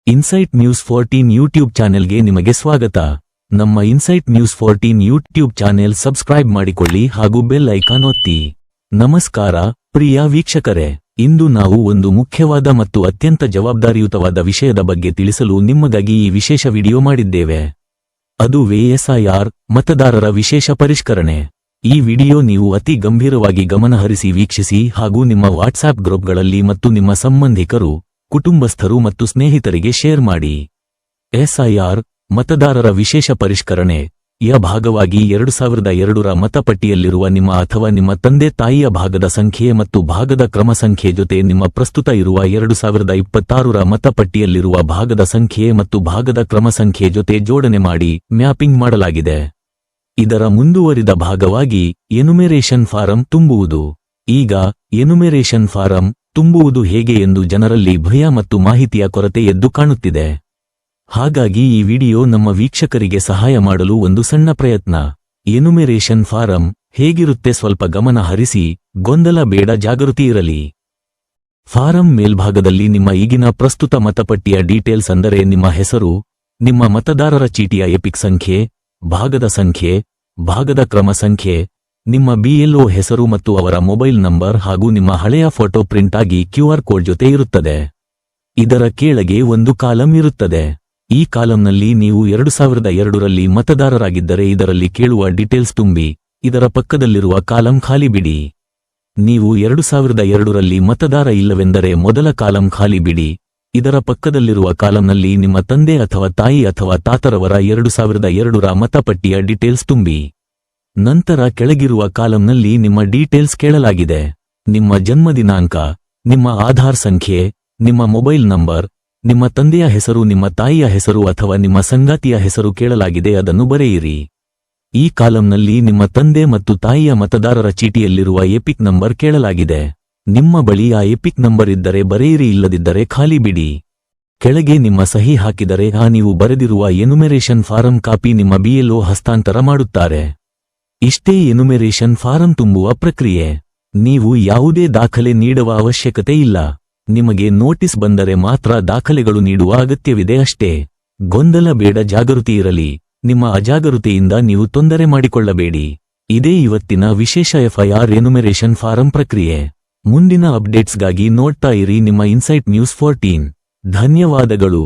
Insight news 14 YouTube ಚಾನೆಲ್ಗೆ ನಿಮಗೆ ಸ್ವಾಗತ. ನಮ್ಮ insight news 14 YouTube channel subscribe ಮಾಡಿಕೊಳ್ಳಿ ಹಾಗೂ ಬೆಲ್ ಐಕಾನ್ ಒತ್ತಿ. ನಮಸ್ಕಾರ ಪ್ರಿಯ ವೀಕ್ಷಕರೇ, ಇಂದು ನಾವು ಒಂದು ಮುಖ್ಯವಾದ ಮತ್ತು ಅತ್ಯಂತ ಜವಾಬ್ದಾರಿಯುತವಾದ ವಿಷಯದ ಬಗ್ಗೆ ತಿಳಿಸಲು ನಿಮಗಾಗಿ ಈ ವಿಶೇಷ ವಿಡಿಯೋ ಮಾಡಿದ್ದೇವೆ. ಅದುವೇ SIR ಮತದಾರರ ವಿಶೇಷ ಪರಿಷ್ಕರಣೆ. ಈ ವಿಡಿಯೋ ನೀವು ಅತಿ ಗಂಭೀರವಾಗಿ ಗಮನಹರಿಸಿ ವೀಕ್ಷಿಸಿ ಹಾಗೂ ನಿಮ್ಮ ವಾಟ್ಸ್ಆಪ್ ಗ್ರೂಪ್ಗಳಲ್ಲಿ ಮತ್ತು ನಿಮ್ಮ ಸಂಬಂಧಿಕರು, ಕುಟುಂಬಸ್ಥರು ಮತ್ತು ಸ್ನೇಹಿತರಿಗೆ ಶೇರ್ ಮಾಡಿ. SIR ಮತದಾರರ ವಿಶೇಷ ಪರಿಷ್ಕರಣೆ ಯ ಭಾಗವಾಗಿ 2002ರ ಮತಪಟ್ಟಿಯಲ್ಲಿರುವ ನಿಮ್ಮ ಅಥವಾ ನಿಮ್ಮ ತಂದೆ ತಾಯಿಯ ಭಾಗದ ಸಂಖ್ಯೆ ಮತ್ತು ಭಾಗದ ಕ್ರಮ ಸಂಖ್ಯೆ ಜೊತೆ ನಿಮ್ಮ ಪ್ರಸ್ತುತ ಇರುವ 2026ರ ಮತಪಟ್ಟಿಯಲ್ಲಿರುವ ಭಾಗದ ಸಂಖ್ಯೆ ಮತ್ತು ಭಾಗದ ಕ್ರಮ ಸಂಖ್ಯೆ ಜೊತೆ ಜೋಡಣೆ ಮಾಡಿ ಮ್ಯಾಪಿಂಗ್ ಮಾಡಲಾಗಿದೆ. ಇದರ ಮುಂದುವರಿದ ಭಾಗವಾಗಿ ಎನುಮೆರೇಷನ್ ಫಾರಂ ತುಂಬುವುದು. ಈಗ ಎನುಮೆರೇಷನ್ ಫಾರಂ ತುಂಬುವುದು ಹೇಗೆ ಎಂದು ಜನರಲ್ಲಿ ಭಯ ಮತ್ತು ಮಾಹಿತಿಯ ಕೊರತೆ ಎದ್ದು ಕಾಣುತ್ತಿದೆ. ಹಾಗಾಗಿ ಈ ವಿಡಿಯೋ ನಮ್ಮ ವೀಕ್ಷಕರಿಗೆ ಸಹಾಯ ಮಾಡಲು ಒಂದು ಸಣ್ಣ ಪ್ರಯತ್ನ. ಎನುಮೆರೇಷನ್ ಫಾರಂ ಹೇಗಿರುತ್ತೆ ಸ್ವಲ್ಪ ಗಮನ ಹರಿಸಿ, ಗೊಂದಲ ಬೇಡ, ಜಾಗೃತಿ ಇರಲಿ. ಫಾರಂ ಮೇಲ್ಭಾಗದಲ್ಲಿ ನಿಮ್ಮ ಈಗಿನ ಪ್ರಸ್ತುತ ಮತಪಟ್ಟಿಯ ಡೀಟೇಲ್ಸ್ ಅಂದರೆ ನಿಮ್ಮ ಹೆಸರು, ನಿಮ್ಮ ಮತದಾರರ ಚೀಟಿಯ ಎಪಿಕ್ ಸಂಖ್ಯೆ, ಭಾಗದ ಸಂಖ್ಯೆ, ಭಾಗದ ಕ್ರಮ ಸಂಖ್ಯೆ, ನಿಮ್ಮ BLO ಹೆಸರು ಮತ್ತು ಅವರ ಮೊಬೈಲ್ ನಂಬರ್ ಹಾಗೂ ನಿಮ್ಮ ಹಳೆಯ ಫೋಟೋ ಪ್ರಿಂಟ್ ಆಗಿ QR ಕೋಡ್ ಜೊತೆ ಇರುತ್ತದೆ. ಇದರ ಕೆಳಗೆ ಒಂದು ಕಾಲಂ ಇರುತ್ತದೆ. ಈ ಕಾಲಂನಲ್ಲಿ ನೀವು 2002ರಲ್ಲಿ ಮತದಾರರಾಗಿದ್ದರೆ ಇದರಲ್ಲಿ ಕೇಳುವ ಡೀಟೇಲ್ಸ್ ತುಂಬಿ, ಇದರ ಪಕ್ಕದಲ್ಲಿರುವ ಕಾಲಂ ಖಾಲಿ ಬಿಡಿ. ನೀವು 2002ರಲ್ಲಿ ಮತದಾರ ಇಲ್ಲವೆಂದರೆ ಮೊದಲ ಕಾಲಂ ಖಾಲಿ ಬಿಡಿ. ಇದರ ಪಕ್ಕದಲ್ಲಿರುವ ಕಾಲಂನಲ್ಲಿ ನಿಮ್ಮ ತಂದೆ ಅಥವಾ ತಾಯಿ ಅಥವಾ ತಾತರವರ 2002ರ ಮತಪಟ್ಟಿಯ ಡೀಟೇಲ್ಸ್ ತುಂಬಿ. ನಂತರ ಕೆಳಗಿರುವ ಕಾಲಂನಲ್ಲಿ ನಿಮ್ಮ ಡೀಟೇಲ್ಸ್ ಕೇಳಲಾಗಿದೆ. ನಿಮ್ಮ ಜನ್ಮ ದಿನಾಂಕ, ನಿಮ್ಮ ಆಧಾರ್ ಸಂಖ್ಯೆ, ನಿಮ್ಮ ಮೊಬೈಲ್ ನಂಬರ್, ನಿಮ್ಮ ತಂದೆಯ ಹೆಸರು, ನಿಮ್ಮ ತಾಯಿಯ ಹೆಸರು ಅಥವಾ ನಿಮ್ಮ ಸಂಗಾತಿಯ ಹೆಸರು ಕೇಳಲಾಗಿದೆ, ಅದನ್ನು ಬರೆಯಿರಿ. ಈ ಕಾಲಂನಲ್ಲಿ ನಿಮ್ಮ ತಂದೆ ಮತ್ತು ತಾಯಿಯ ಮತದಾರರ ಚೀಟಿಯಲ್ಲಿರುವ ಎಪಿಕ್ ನಂಬರ್ ಕೇಳಲಾಗಿದೆ. ನಿಮ್ಮ ಬಳಿ ಆ ಎಪಿಕ್ ನಂಬರ್ ಇದ್ದರೆ ಬರೆಯಿರಿ, ಇಲ್ಲದಿದ್ದರೆ ಖಾಲಿ ಬಿಡಿ. ಕೆಳಗೆ ನಿಮ್ಮ ಸಹಿ ಹಾಕಿದರೆ ನೀವು ಬರೆದಿರುವ ಎನುಮೆರೇಷನ್ ಫಾರಂ ಕಾಪಿ ನಿಮ್ಮ BLO ಹಸ್ತಾಂತರ ಮಾಡುತ್ತಾರೆ. ಇಷ್ಟೇ ಎನುಮೆರೇಷನ್ ಫಾರಂ ತುಂಬುವ ಪ್ರಕ್ರಿಯೆ. ನೀವು ಯಾವುದೇ ದಾಖಲೆ ನೀಡುವ ಅವಶ್ಯಕತೆ ಇಲ್ಲ. ನಿಮಗೆ ನೋಟಿಸ್ ಬಂದರೆ ಮಾತ್ರ ದಾಖಲೆಗಳು ನೀಡುವ ಅಗತ್ಯವಿದೆ ಅಷ್ಟೇ. ಗೊಂದಲ ಬೇಡ, ಜಾಗೃತಿ ಇರಲಿ. ನಿಮ್ಮ ಅಜಾಗರೂಕತೆಯಿಂದ ನೀವು ತೊಂದರೆ ಮಾಡಿಕೊಳ್ಳಬೇಡಿ. ಇದೇ ಇವತ್ತಿನ ವಿಶೇಷ FIR ಎನುಮೆರೇಷನ್ ಫಾರಂ ಪ್ರಕ್ರಿಯೆ. ಮುಂದಿನ ಅಪ್ಡೇಟ್ಸ್ಗಾಗಿ ನೋಡ್ತಾ ಇರಿ ನಿಮ್ಮ ಇನ್ಸೈಟ್ ನ್ಯೂಸ್ 14. ಧನ್ಯವಾದಗಳು.